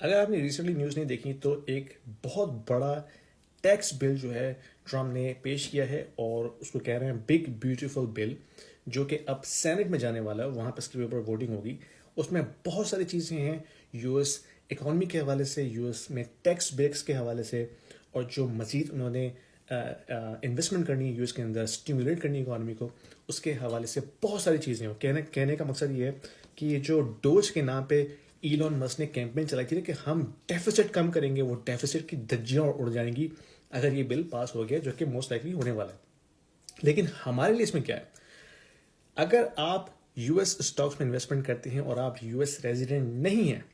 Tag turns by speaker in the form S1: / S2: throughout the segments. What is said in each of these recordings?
S1: अगर आपने recently news नहीं देखी तो एक बहुत बड़ा टैक्स बिल जो है ट्रम्प ने पेश किया है और उसको कह रहे हैं बिग ब्यूटीफुल बिल, जो कि अब सेनेट में जाने वाला है। वहाँ पर इसके ऊपर वोटिंग होगी। उसमें बहुत सारी चीज़ें हैं, यूएस इकोनॉमी के हवाले से, यूएस में टैक्स ब्रेक्स के हवाले से, और जो मजीद उन्होंने इन्वेस्टमेंट करनी है यूएस के अंदर, स्टिमुलेट करनी है इकोनॉमी को, उसके हवाले से बहुत सारी चीज़ें हैं। कहने का मकसद ये है कि ये जो डोज के नाम पे इलॉन मस्क ने कैंपेन चलाई थी कि हम डेफिसिट कम करेंगे, वो डेफिसिट की धज्जियां उड़ जाएंगी अगर ये बिल पास हो गया, जो कि मोस्ट लाइकली होने वाला है। लेकिन हमारे लिए इसमें क्या है? अगर आप यूएस स्टॉक्स में इन्वेस्टमेंट करते हैं और आप यूएस रेजिडेंट नहीं हैं,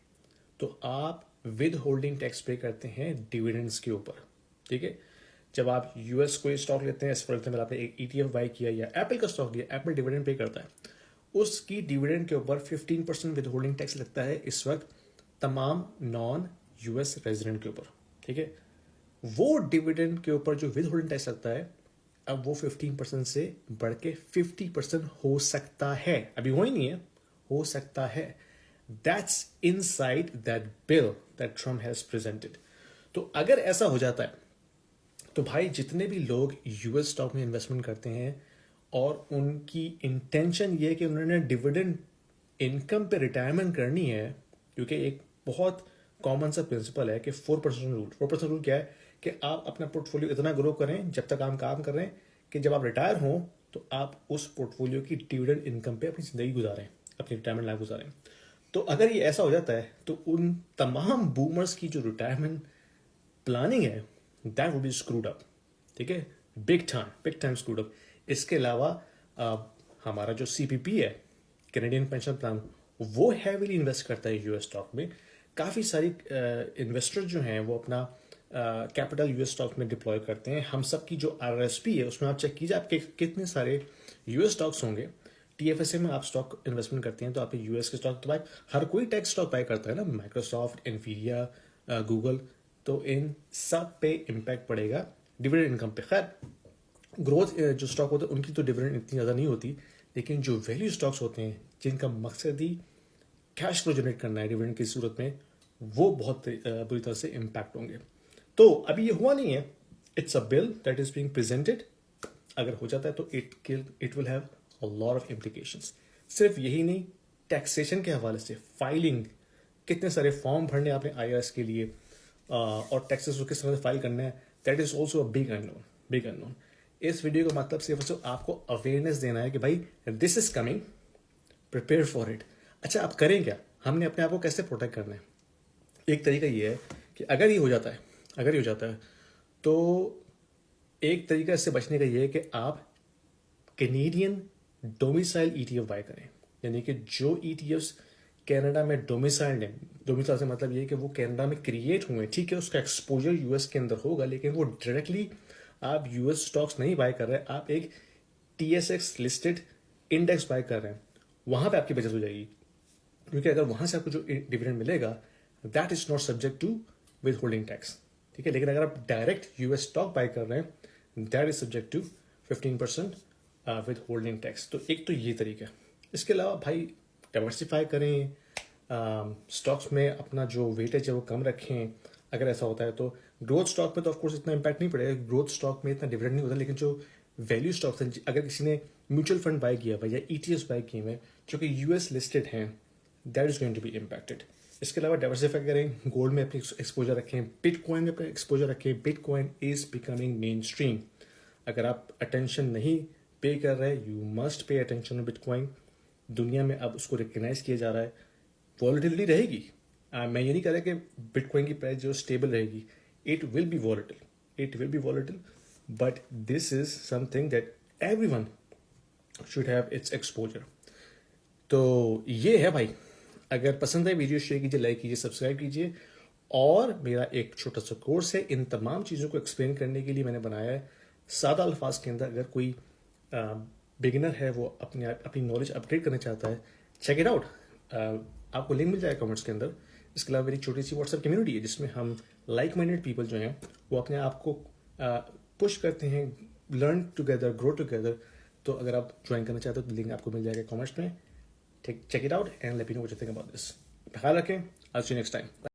S1: तो आप विद होल्डिंग टैक्स पे करते हैं डिविडेंड्स के ऊपर। ठीक है, जब आप यूएस कोई स्टॉक लेते हैं, फॉर एग्जाम्पल आपने एक ETF बाई किया या एप्पल का स्टॉक लिया, एप्पल डिविडेंड पे करता है, उसकी डिविडेंड के ऊपर 15% विद होल्डिंग टैक्स लगता है इस वक्त तमाम नॉन यूएस रेजिडेंट के ऊपर। ठीक है, वो डिविडेंड के ऊपर जो विद होल्डिंग टैक्स लगता है, अब वो 15% से बढ़ के 50% हो सकता है। अभी हो ही नहीं है, हो सकता है। That's inside that bill that Trump has presented. तो अगर ऐसा हो जाता है तो भाई जितने भी लोग यूएस स्टॉक में इन्वेस्टमेंट करते हैं और उनकी इंटेंशन ये है कि उन्होंने डिविडेंड इनकम पे रिटायरमेंट करनी है, क्योंकि एक बहुत कॉमन सा प्रिंसिपल है कि 4% रूल। 4% रूल क्या है कि आप अपना पोर्टफोलियो इतना ग्रो करें जब तक आप काम कर रहे हैं कि जब आप रिटायर हों तो आप उस पोर्टफोलियो की डिविडेंड इनकम पे अपनी जिंदगी गुजारें, अपनी रिटायरमेंट लाइफ गुजारें। तो अगर ये ऐसा हो जाता है तो उन तमाम बूमर्स की जो रिटायरमेंट प्लानिंग है, that would be screwed up. ठीक है, बिग टाइम स्क्रूड अप। इसके अलावा हमारा जो CPP है, कैनेडियन पेंशन प्लान, वो हैवीली इन्वेस्ट करता है यूएस स्टॉक में। काफ़ी सारी इन्वेस्टर जो हैं वो अपना कैपिटल यूएस स्टॉक में डिप्लॉय करते हैं। हम सब की जो RRSP है उसमें आप चेक कीजिए आपके कितने सारे यूएस स्टॉक्स होंगे। TFSA में आप स्टॉक इन्वेस्टमेंट करते हैं तो आपके यूएस के स्टॉक तो भाई हर कोई टेक स्टॉक बाय करता है ना, माइक्रोसॉफ्ट, एनवीडिया, गूगल। तो इन सब पे इम्पैक्ट पड़ेगा डिविडेंड इनकम पे। खैर, ग्रोथ जो स्टॉक होते हैं उनकी तो डिविडेंड इतनी ज़्यादा नहीं होती, लेकिन जो वैल्यू स्टॉक्स होते हैं जिनका मकसद ही कैश फ्लो जनरेट करना है डिविडेंड की सूरत में, वो बहुत बुरी तरह से इम्पैक्ट होंगे। तो अभी ये हुआ नहीं है, it's a bill that is being presented. अगर हो जाता है तो it will have a lot of implications. सिर्फ यही नहीं, टैक्सेशन के हवाले से फाइलिंग, कितने सारे फॉर्म भरने आपने IRS के लिए, और टैक्सेस किस तरह से फाइल करना है, that is also a big unknown. इस वीडियो का मतलब सिर्फ आपको अवेयरनेस देना है कि भाई this is coming, prepare for it. अच्छा, आप करें क्या? हमने अपने आप को कैसे प्रोटेक्ट करना है? एक तरीका ये है कि अगर ये हो जाता है तो एक तरीका इससे बचने का ये है कि आप कैनेडियन डोमिसाइल ETF बाय करें। यानी कि जो ETFs कनाडा में डोमिसाइल्ड हैं, डोमिसाइल से मतलब ये है कि वो कनाडा में क्रिएट हुए हैं। ठीक है, उसका एक्सपोजर यूएस के अंदर होगा, लेकिन वो डायरेक्टली आप यूएस स्टॉक्स नहीं बाय कर रहे हैं, आप एक TSX लिस्टेड इंडेक्स बाय कर रहे हैं। वहां पे आपकी बचत हो जाएगी, क्योंकि अगर वहां से आपको जो डिविडेंड मिलेगा that is not subject to withholding tax. ठीक है, लेकिन अगर आप डायरेक्ट यूएस स्टॉक बाय कर रहे हैं that is subject to 15% withholding tax. तो एक तो ये तरीका है। इसके अलावा भाई डाइवर्सिफाई करें, स्टॉक्स में अपना जो वेटेज है वो कम रखें। अगर ऐसा होता है तो ग्रोथ स्टॉक में तो ऑफकोर्स इतना इम्पैक्ट नहीं पड़ेगा, ग्रोथ स्टॉक में इतना डिविडेंड नहीं होता, लेकिन जो वैल्यू स्टॉक्स हैं, अगर किसी ने म्यूचुअल फंड बाय किया हुआ या ETFs बाय किए हुए जो कि यूएस लिस्टेड हैं, that is going to be impacted. इसके अलावा डाइवर्सिफाई करें, गोल्ड में अपनी एक्सपोजर रखें, बिटकॉइन में अपना एक्सपोजर रखें। Bitcoin is becoming main stream. अगर आप अटेंशन नहीं पे कर रहे, you must pay attention on bitcoin. दुनिया में अब उसको रिकग्नाइज किया जा रहा है। वॉलेटिलिटी रहेगी, मैं ये नहीं कह रहा कि बिटकॉइन की प्राइस जो स्टेबल रहेगी, it will be volatile, but this is something that everyone should have its exposure. तो ये है भाई। अगर पसंद है वीडियो शेयर कीजिए, लाइक कीजिए, सब्सक्राइब कीजिए। और मेरा एक छोटा सा कोर्स है इन तमाम चीज़ों को एक्सप्लेन करने के लिए मैंने बनाया है सादा अल्फाज के अंदर। अगर कोई बिगिनर है वो अपनी नॉलेज अपग्रेड करना चाहता है, चेक इट आउट। आपको लिंक मिल जाएगा कमेंट्स के अंदर। इसके अलावा मेरी छोटी सी व्हाट्सएप कम्युनिटी है जिसमें हम लाइक माइंडेड पीपल जो हैं वो अपने आप को पुश करते हैं, लर्न टुगेदर, ग्रो टुगेदर। तो अगर आप ज्वाइन करना चाहते हो तो लिंक आपको मिल जाएगा कमेंट्स में। Check it out and let me know what you think about this. ख्याल रखें। I'll see you next time.